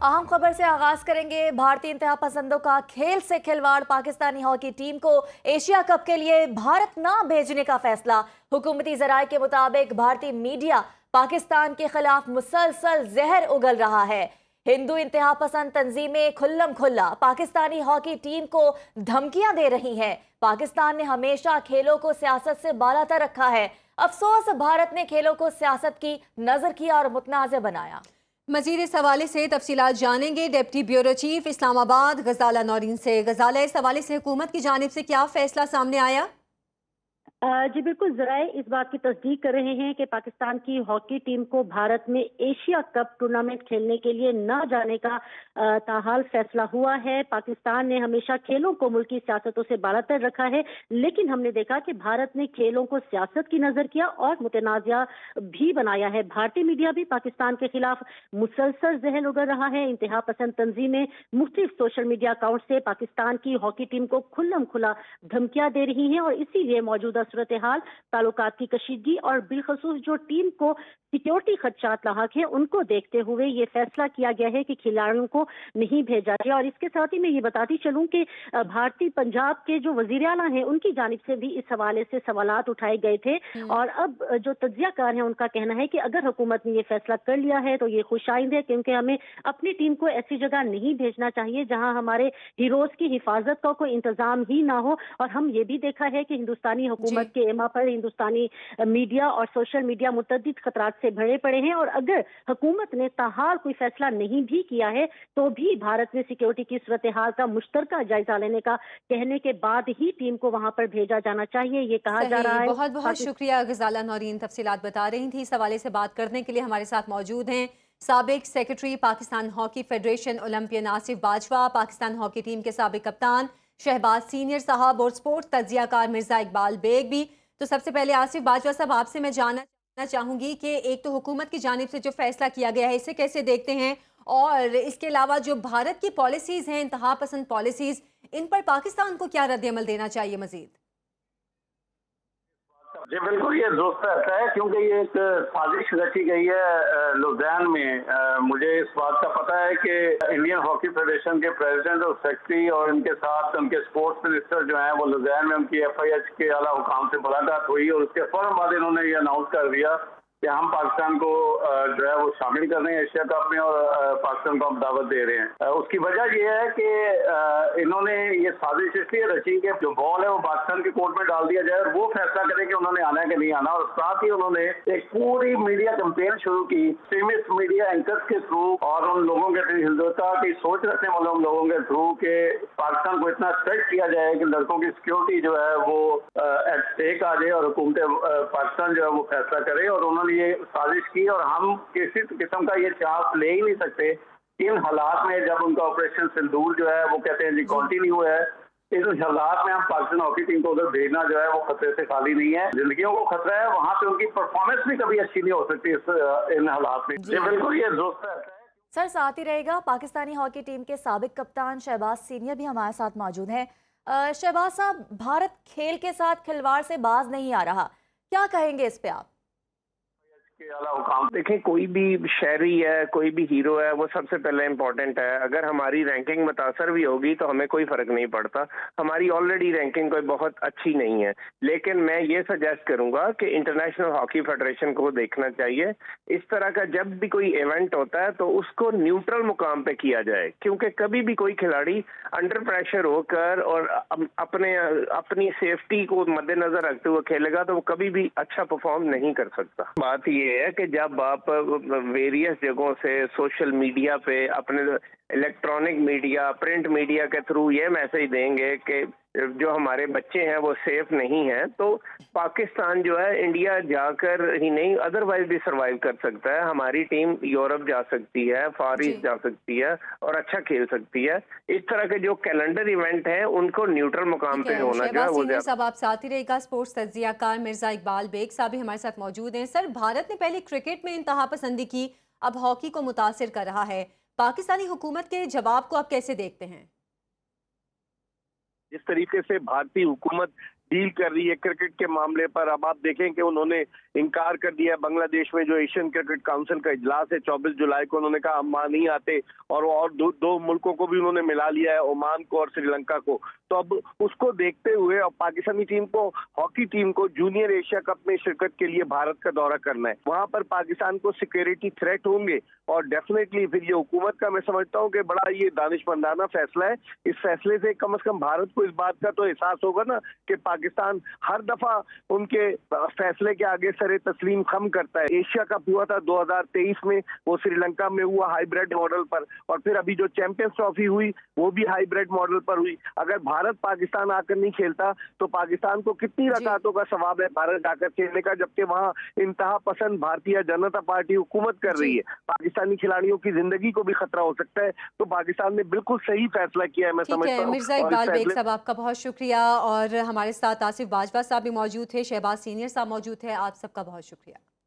अहम खबर से आगाज करेंगे। भारतीय इंतहा पसंदों का खेल से खिलवाड़, पाकिस्तानी हॉकी टीम को एशिया कप के लिए भारत न भेजने का फैसला। हुकूमती जराये के मुताबिक भारतीय मीडिया पाकिस्तान के खिलाफ मुसलसल जहर उगल रहा है। हिंदू इंतहा पसंद तंजीमें खुल्लम खुल्ला पाकिस्तानी हॉकी टीम को धमकियां दे रही हैं। पाकिस्तान ने हमेशा खेलों को सियासत से बालातर रखा है। अफसोस, भारत ने खेलों को सियासत की नजर किया और मुतनाज़ बनाया। मजीद इस हवाले से तफसीलात जानेंगे डिप्टी ब्यूरो चीफ इस्लामाबाद गजाला नौरीन से। गजाला, इस हवाले से हुकूमत की जानिब से क्या फैसला सामने आया? जी बिल्कुल, जराए इस बात की तस्दीक कर रहे हैं कि पाकिस्तान की हॉकी टीम को भारत में एशिया कप टूर्नामेंट खेलने के लिए न जाने का ताहाल फैसला हुआ है। पाकिस्तान ने हमेशा खेलों को मुल्की सियासतों से बालातर रखा है, लेकिन हमने देखा कि भारत ने खेलों को सियासत की नजर किया और मुतनाज़ा भी बनाया है। भारतीय मीडिया भी पाकिस्तान के खिलाफ मुसलसल जहर उगल रहा है। इंतहा पसंद तंजीमें मुख्तलिफ सोशल मीडिया अकाउंट से पाकिस्तान की हॉकी टीम को खुल्लम खुला धमकियां दे रही हैं और इसीलिए मौजूदा सूरत हाल, ताल्लुकात की कशीदगी और बिलखसूस जो टीम को सिक्योरिटी खदशात लाहक है, उनको देखते हुए ये फैसला किया गया है कि खिलाड़ियों को नहीं भेजा जाए। और इसके साथ ही मैं ये बताती चलूं कि भारतीय पंजाब के जो वजीर आला हैं, उनकी जानिब से भी इस हवाले से सवालात उठाए गए थे और अब जो तज्जियाकार हैं उनका कहना है कि अगर हुकूमत ने ये फैसला कर लिया है तो ये खुशाइंद है, क्योंकि हमें अपनी टीम को ऐसी जगह नहीं भेजना चाहिए जहां हमारे हीरोज की हिफाजत का कोई इंतजाम ही ना हो। और हम ये भी देखा है कि हिंदुस्तानी हुकूमत के एमा पर हिंदुस्तानी मीडिया और सोशल मीडिया मुतअद्दिद खतरात से भरे पड़े हैं और अगर हुकूमत ने ताहाल कोई फैसला नहीं भी किया है तो भी भारत ने सिक्योरिटी की सूरत हाल का मुश्तरका जायजा लेने का कहने के बाद ही टीम को वहां पर भेजा जाना चाहिए, ये कहा जा रहा है। बहुत बहुत शुक्रिया गजाला नौरीन, तफसीलात बता रही थी। इस हवाले से बात करने के लिए हमारे साथ मौजूद हैं साबिक secretary Pakistan hockey federation Olympian Asif Bajwa, Pakistan hockey team के साबिक कप्तान शहबाज सीनियर साहब और स्पोर्ट्स तज्जियाकार मिर्जा इकबाल बेग भी। तो सबसे पहले आसिफ बाजवा साहब, आपसे मैं जानना चाहूंगी कि एक तो हुकूमत की जानिब से जो फैसला किया गया है, इसे कैसे देखते हैं, और इसके अलावा जो भारत की पॉलिसीज हैं, इंतहा पसंद पॉलिसीज, इन पर पाकिस्तान को क्या रद्द-ए-अमल देना चाहिए मजीद? जी बिल्कुल, ये दुरुस्त रहता है क्योंकि ये एक साजिश रची गई है लुधियान में। मुझे इस बात का पता है कि इंडियन हॉकी फेडरेशन के प्रेसिडेंट और सेक्रेटरी और इनके साथ उनके स्पोर्ट्स मिनिस्टर जो हैं वो लुधियान में उनकी FIH के आला हुकाम से मुलाकात हुई और उसके फौरन बाद इन्होंने ये अनाउंस कर दिया कि हम पाकिस्तान को जो है वो शामिल कर रहे हैं एशिया कप में और पाकिस्तान को हम दावत दे रहे हैं। उसकी वजह ये है कि इन्होंने ये साजिश इसलिए रची कि जो बॉल है वो पाकिस्तान के कोर्ट में डाल दिया जाए और वो फैसला करे कि उन्होंने आना है कि नहीं आना। और साथ ही उन्होंने एक पूरी मीडिया कैंपेन शुरू की फेमस मीडिया एंकर्स के थ्रू और उन लोगों के हिंदुत्व की सोच रखने वाले उन लोगों के थ्रू के पाकिस्तान को इतना स्ट्रिक्ट किया जाए कि लड़कों की सिक्योरिटी जो है वो एट स्टेक आ जाए और हुकूमत पाकिस्तान जो है वो फैसला करे। और उन्होंने ये साजिश की और हम किसी किस्म का ये चांस ले ही नहीं सकते इन हालात में, जब उनका ऑपरेशन सिंदूर जो है वो कहते हैं जी कंटिन्यू है। इस हालात में हम पाकिस्तान हॉकी टीम को उधर भेजना जो है वो खतरे से खाली नहीं है, जिंदगियों को खतरा है। वहां पे उनकी परफॉर्मेंस भी कभी अच्छी नहीं हो सकती इन हालात में। जी बिल्कुल, ये दोस्त है। सर, साथ ही रहेगा पाकिस्तानी हॉकी टीम के साबिक कप्तान शहबाज सीनियर भी हमारे साथ मौजूद हैं। शहबाज साहब, भारत खेल के साथ खिलवाड़ से बाज नहीं आ रहा, क्या कहेंगे इस पे आप? देखें, कोई भी शहरी है, कोई भी हीरो है, वो सबसे पहले इम्पोर्टेंट है। अगर हमारी रैंकिंग मुतासर भी होगी तो हमें कोई फर्क नहीं पड़ता। हमारी ऑलरेडी रैंकिंग कोई बहुत अच्छी नहीं है, लेकिन मैं ये सजेस्ट करूंगा कि इंटरनेशनल हॉकी फेडरेशन को देखना चाहिए। इस तरह का जब भी कोई इवेंट होता है तो उसको न्यूट्रल मुकाम पे किया जाए, क्योंकि कभी भी कोई खिलाड़ी अंडर प्रेशर होकर और अपनी सेफ्टी को मद्देनजर रखते हुए खेलेगा तो वो कभी भी अच्छा परफॉर्म नहीं कर सकता। बात ये है कि जब आप वेरियस जगहों से सोशल मीडिया पे, अपने इलेक्ट्रॉनिक मीडिया, प्रिंट मीडिया के थ्रू ये मैसेज देंगे कि जो हमारे बच्चे हैं वो सेफ नहीं हैं, तो पाकिस्तान जो है इंडिया जाकर ही नहीं अदरवाइज भी सरवाइव कर सकता है। हमारी टीम यूरोप जा सकती है, फार ईस्ट जा सकती है और अच्छा खेल सकती है। इस तरह के जो कैलेंडर इवेंट हैं उनको न्यूट्रल मुकाम पे होना चाहिए। सब आप साथ ही रहेगा। स्पोर्ट्स तज्जियाकार मिर्जा इकबाल बेग साहब भी हमारे साथ मौजूद हैं। सर, भारत ने पहले क्रिकेट में इंतहा पसंदी की, अब हॉकी को मुतासिर कर रहा है। पाकिस्तानी हुकूमत के जवाब को आप कैसे देखते हैं? जिस तरीके से भारतीय हुकूमत डील कर रही है क्रिकेट के मामले पर। अब आप देखें कि उन्होंने इनकार कर दिया है बांग्लादेश में जो एशियन क्रिकेट काउंसिल का इजलास है 24 जुलाई को, उन्होंने कहा हम वहां नहीं आते, और दो मुल्कों को भी उन्होंने मिला लिया है, ओमान को और श्रीलंका को। तो अब उसको देखते हुए अब पाकिस्तानी टीम को, हॉकी टीम को जूनियर एशिया कप में शिरकत के लिए भारत का दौरा करना है। वहां पर पाकिस्तान को सिक्योरिटी थ्रेट होंगे और डेफिनेटली फिर ये हुकूमत का मैं समझता हूँ कि बड़ा ये दानिशमंदाना फैसला है। इस फैसले से कम से कम भारत को इस बात का तो एहसास होगा ना कि पाकिस्तान हर दफा उनके फैसले के आगे सरे तस्लीम खम करता है। एशिया कप हुआ था 2023 में, वो श्रीलंका में हुआ हाइब्रिड मॉडल पर, और फिर अभी जो चैंपियंस ट्रॉफी हुई वो भी हाइब्रिड मॉडल पर हुई। अगर भारत पाकिस्तान आकर नहीं खेलता तो पाकिस्तान को कितनी रकातों का सवाब है भारत आकर खेलने का, जबकि वहाँ इंतहा पसंद भारतीय जनता पार्टी हुकूमत कर रही है। पाकिस्तानी खिलाड़ियों की जिंदगी को भी खतरा हो सकता है। तो पाकिस्तान ने बिल्कुल सही फैसला किया है, मैं ठीक समझता है हूँ। मिर्जा और इस इकबाल बेग फैसले- साहब, आपका बहुत शुक्रिया। और हमारे साथ आसिफ बाजवा साहब भी मौजूद थे, शहबाज सीनियर साहब मौजूद थे, आप सबका बहुत शुक्रिया।